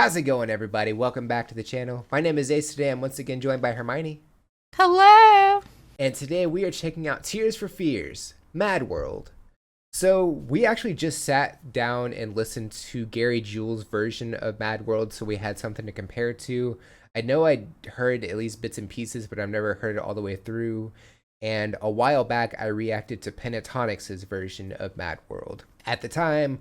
How's it going, everybody? Welcome back to the channel. My name is Ace. Today I'm once again joined by Hermione. Hello. And today we are checking out Tears for Fears, Mad World. So we actually just sat down and listened to Gary Jules' version of Mad World, so we had something to compare to. I know I'd heard at least bits and pieces, but I've never heard it all the way through. And a while back, I reacted to Pentatonix' version of Mad World. At the time,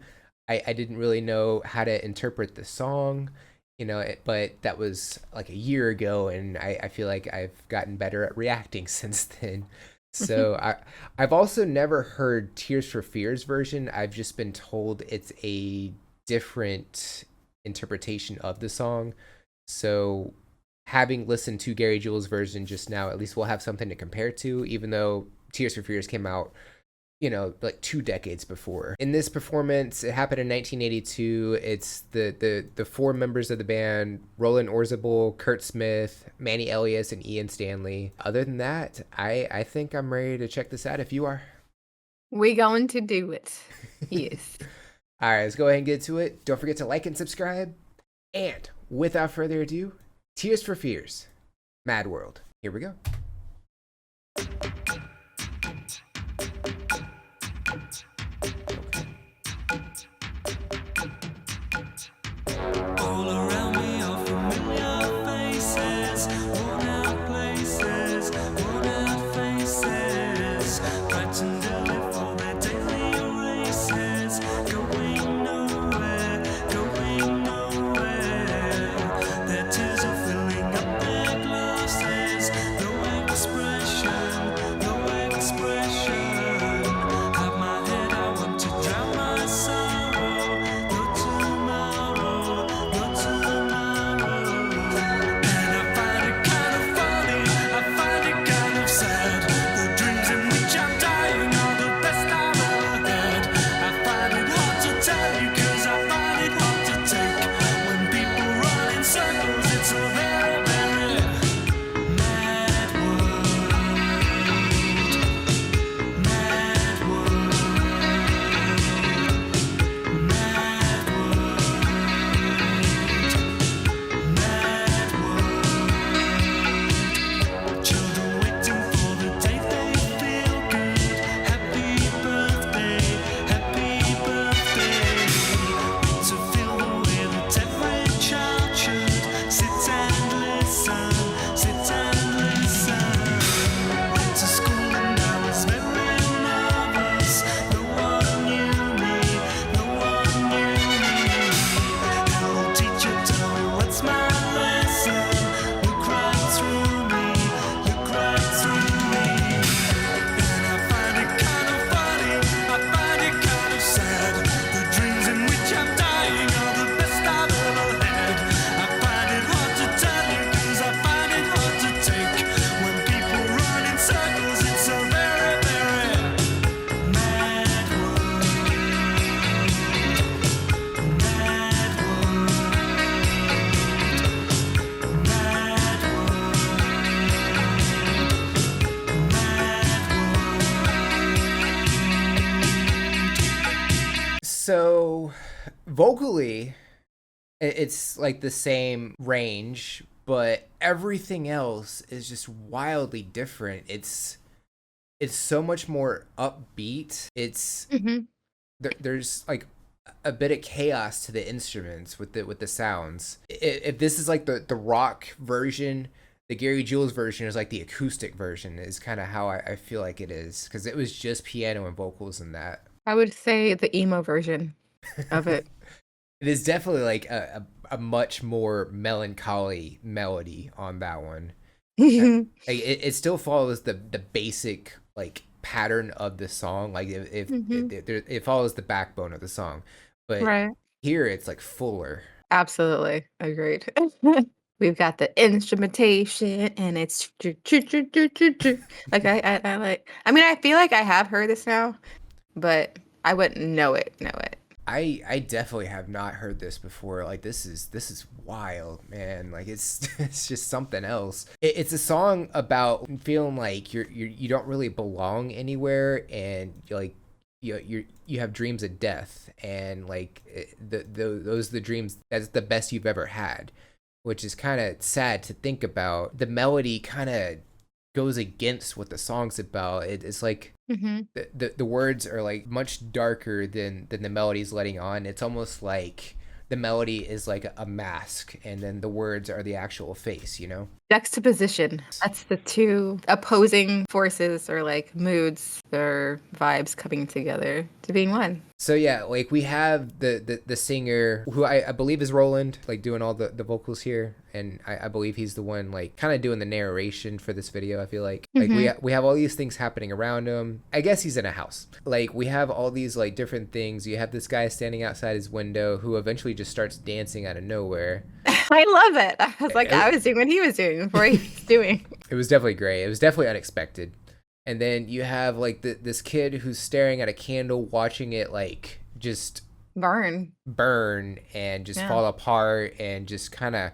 I didn't really know how to interpret the song, but that was like a year ago, and I feel like I've gotten better at reacting since then. So I've also never heard Tears for Fears version. I've just been told it's a different interpretation of the song. So having listened to Gary Jules' version just now, at least we'll have something to compare to, even though Tears for Fears came out like 2 decades before. In this performance, it happened in 1982. It's the four members of the band: Roland Orzabal, Kurt Smith, Manny Elias, and Ian Stanley. Other than that, I think I'm ready to check this out if you are. We going to do it. Yes. All right, let's go ahead and get to it. Don't forget to like and subscribe. And without further ado, Tears for Fears, Mad World. Here we go. All around me are familiar faces, worn out places, worn out faces, fighting daily for their daily races, going nowhere, going nowhere. Their tears are filling up their glasses, no expression, no expression. Have my head, I want to drown my sorrow, no tomorrow. No tomorrow, and I find it kind of funny, I find it kind of sad. The dreams in which I'm dying are the best I've ever had. I find it hard to tell you, 'cause I find it hard to take. When people run in circles, it's a very, very mad world. Mad world. Mad world. Mad world. Children waiting for the day they feel good. Happy birthday, happy birthday. To feel the way that every child should. Sit and listen, sit and listen. Went to school and I was very nervous. No one knew me, no one knew me. Hello teacher, tell me what's my lesson. Look right through me, look right through me. And I find it kind of funny, I find it kind of sad. The dreams in which I'm dying are the best I've ever had. I find it hard to tell you, 'cause I find it hard to take. When people run in circles, it's a very, very mad world. Mad world. Mad world. Mad world. So vocally, it's like the same range, but everything else is just wildly different. It's so much more upbeat. There's like a bit of chaos to the instruments with the sounds. If this is like the rock version, the Gary Jules version is like the acoustic version, is kind of how I feel like it is, because it was just piano and vocals in that. I would say the emo version of it. It is definitely like a much more melancholy melody on that one. It still follows the basic like pattern of the song. Like if it follows the backbone of the song, but Right. here it's like fuller. Absolutely. Agreed. We've got the instrumentation and it's like I like, I mean, I feel like I have heard this now, but I wouldn't know it. I definitely have not heard this before. Like this is wild, man. Like it's it's just something else. It's a song about feeling like you don't really belong anywhere, and like you have dreams of death, and like those are the dreams, that's the best you've ever had, which is kind of sad to think about. The melody kind of goes against what the song's about. It's like Mm-hmm. the words are like much darker than the melody's letting on. It's almost like the melody is like a mask, and then the words are the actual face, you know? Juxtaposition. That's the two opposing forces or like moods or vibes coming together to being one. So yeah, like we have the singer who I believe is Roland, like doing all the vocals here, and I believe he's the one like kind of doing the narration for this video. I feel like we have all these things happening around him. I guess he's in a house. Like we have all these like different things. You have this guy standing outside his window who eventually just starts dancing out of nowhere. I love it. I was like, I was doing what he was doing before he was doing. It was definitely great. It was definitely unexpected. And then you have like this kid who's staring at a candle, watching it like just Burn. burn and just Yeah. fall apart and just kind of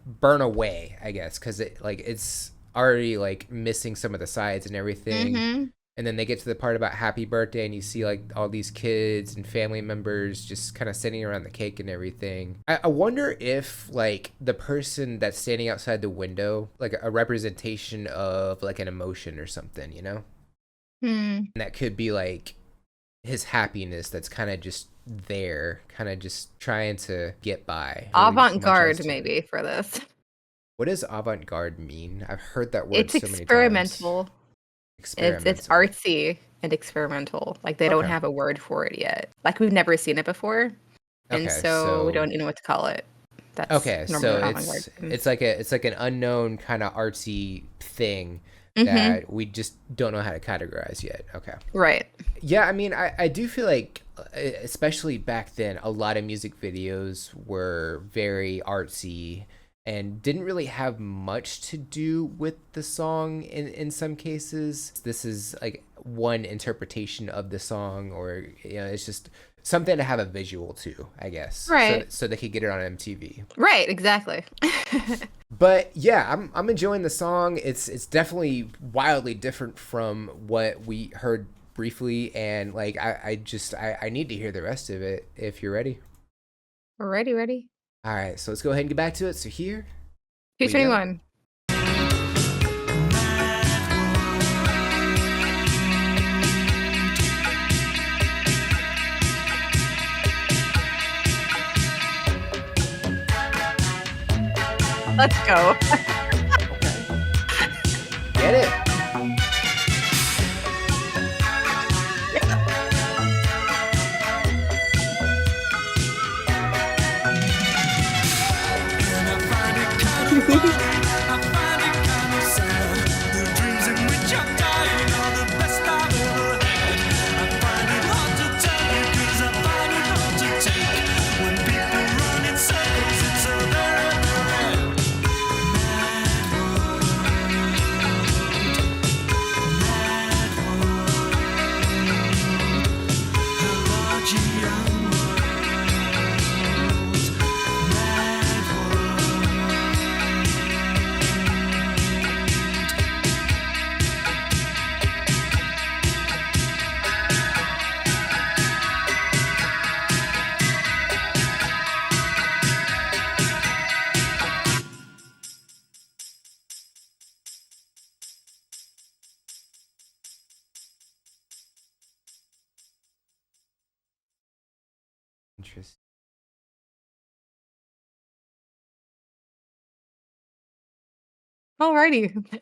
burn away, I guess, because it's already like missing some of the sides and everything. Mm-hmm. And then they get to the part about happy birthday, and you see like all these kids and family members just kind of sitting around the cake and everything. I wonder if like the person that's standing outside the window, like a representation of like an emotion or something, you know? Hmm. And that could be like his happiness that's kind of just there, kind of just trying to get by. Really much Avant-garde, else to it. maybe, for this. What does avant-garde mean? I've heard that word It's so many times. experimental. It's Experimental. artsy and experimental. Like they don't Okay. have a word for it yet. Like we've never seen it before, and Okay, so we don't even know what to call it. That's Okay, normally so what avant-garde means. it's like an unknown kind of artsy thing Mhm. that we just don't know how to categorize yet. Okay. Right. Yeah, I mean, I do feel like, especially back then, a lot of music videos were very artsy and didn't really have much to do with the song in some cases. This is like one interpretation of the song, or it's just something to have a visual to, I guess. Right. So they could get it on MTV. Right. Exactly. But yeah, I'm enjoying the song. It's definitely wildly different from what we heard briefly, and like I need to hear the rest of it if you're ready. Ready. All right, so let's go ahead and get back to it. So here we go. 221. Let's go. Get it. And I find it kind of funny, I find it kind of sad. The dreams in which I'm dying are the best I've ever had. I find it hard to tell you 'cause I find it hard to take. When people run in circles, it's a very bad. Large and young world, mad Interesting. Alrighty.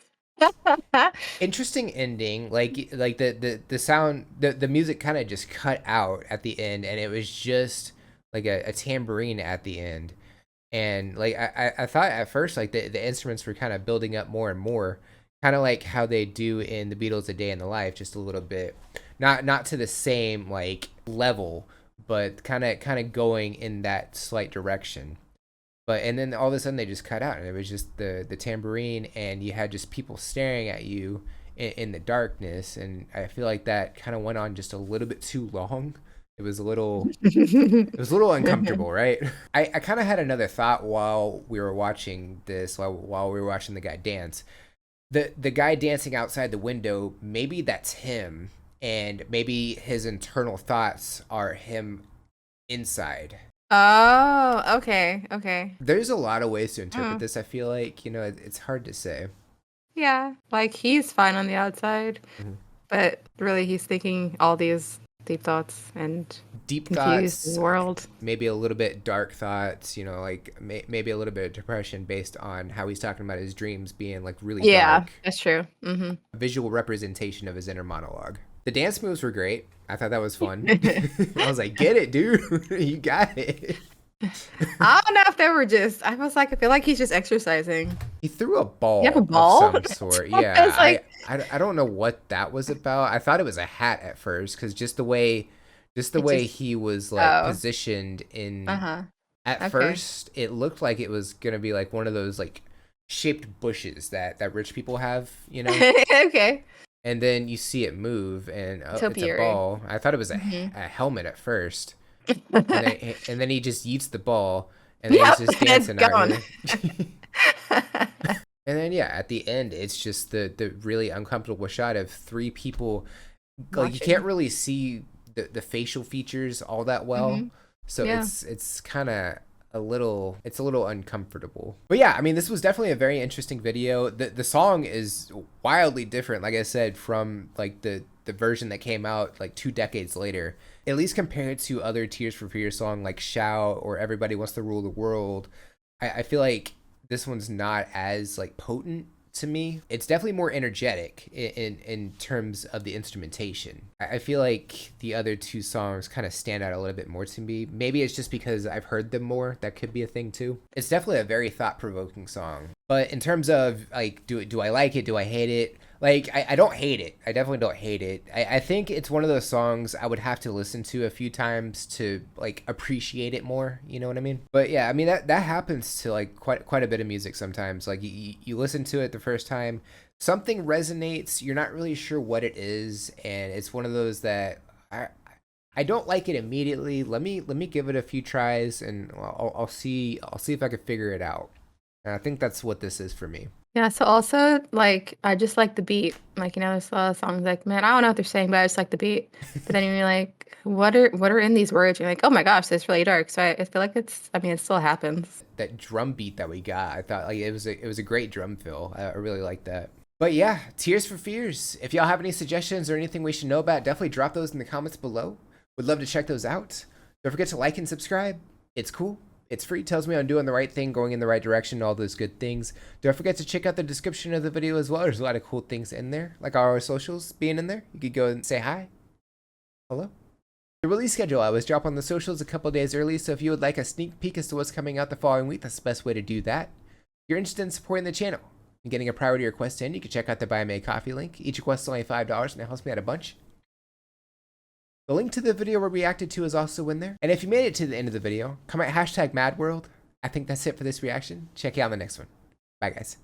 Interesting ending. Like the sound, the music kind of just cut out at the end, and it was just like a tambourine at the end. And like I thought at first like the instruments were kind of building up more and more, kind of like how they do in the Beatles' A Day in the Life, just a little bit, not to the same like level, but kind of going in that slight direction. But and then all of a sudden they just cut out, and it was just the tambourine, and you had just people staring at you in the darkness, and I feel like that kind of went on just a little bit too long. It was a little uncomfortable, right? I kind of had another thought while we were watching this, while we were watching the guy dance. The guy dancing outside the window, maybe that's him, and maybe his internal thoughts are him inside. Oh, okay, okay. There's a lot of ways to interpret Mm. this. I feel like, you know, it's hard to say. Yeah, like he's fine on the outside, Mhm. but really he's thinking all these deep thoughts and Deep confused thoughts, world. maybe a little bit dark thoughts, you know, like maybe a little bit of depression based on how he's talking about his dreams being like really Yeah, dark. that's true. Mm-hmm. Visual representation of his inner monologue. The dance moves were great. I thought that was fun. I was like, get it, dude. You got it. I don't know if they were just. I was like, I feel like he's just exercising. He threw a ball, You have a ball? of some sort. I Yeah, was like- I don't know what that was about. I thought it was a hat at first because just the way It he was like Oh. positioned in Uh-huh. at Okay. first, it looked like it was gonna be like one of those like shaped bushes that rich people have, you know. Okay. And then you see it move, and it's a Topiary. ball. I thought it was Mhm. a helmet at first, and then he just yeets the ball, and then Yep, he's just and it's dancing out gone. here. And then yeah, at the end, it's just the really uncomfortable shot of three people. Like you Watching. can't really see the facial features all that well, Mhm. so Yeah. it's kind of a little uncomfortable. But yeah, I mean, this was definitely a very interesting video. The song is wildly different, like I said, from like the version that came out like 2 decades later. At least compared to other Tears for Fears song like Shout or Everybody Wants to Rule the World, I feel like this one's not as like potent to me. It's definitely more energetic in terms of the instrumentation. I feel like the other two songs kind of stand out a little bit more to me. Maybe it's just because I've heard them more. That could be a thing too. It's definitely a very thought-provoking song. But in terms of like, do I like it? Do I hate it? Like, I don't hate it. I definitely don't hate it. I think it's one of those songs I would have to listen to a few times to like appreciate it more. You know what I mean? But yeah, I mean that happens to like quite a bit of music sometimes. Like you listen to it the first time, something resonates. You're not really sure what it is, and it's one of those that I don't like it immediately. Let me give it a few tries, and I'll see if I can figure it out. And I think that's what this is for me. Yeah, so also like I just like the beat. Like, you know, there's a lot of songs like, man, I don't know what they're saying, but I just like the beat. But then you're like, what are in these words? You're like, oh my gosh, it's really dark. So I feel like it still happens. That drum beat that we got, I thought like it was a great drum fill. I really like that. But yeah, Tears for Fears. If y'all have any suggestions or anything we should know about, definitely drop those in the comments below. Would love to check those out. Don't forget to like and subscribe. It's cool. It's free. Tells me I'm doing the right thing, going in the right direction, all those good things. Don't forget to check out the description of the video as well. There's a lot of cool things in there, like our socials being in there. You could go and say hi. Hello. The release schedule I always drop on the socials a couple days early, so if you would like a sneak peek as to what's coming out the following week, that's the best way to do that. If you're interested in supporting the channel and getting a priority request in, you can check out the Buy Me a Coffee link. Each request is only $5 and it helps me out a bunch. The link to the video we reacted to is also in there. And if you made it to the end of the video, comment #MadWorld. I think that's it for this reaction. Check you out on the next one. Bye, guys.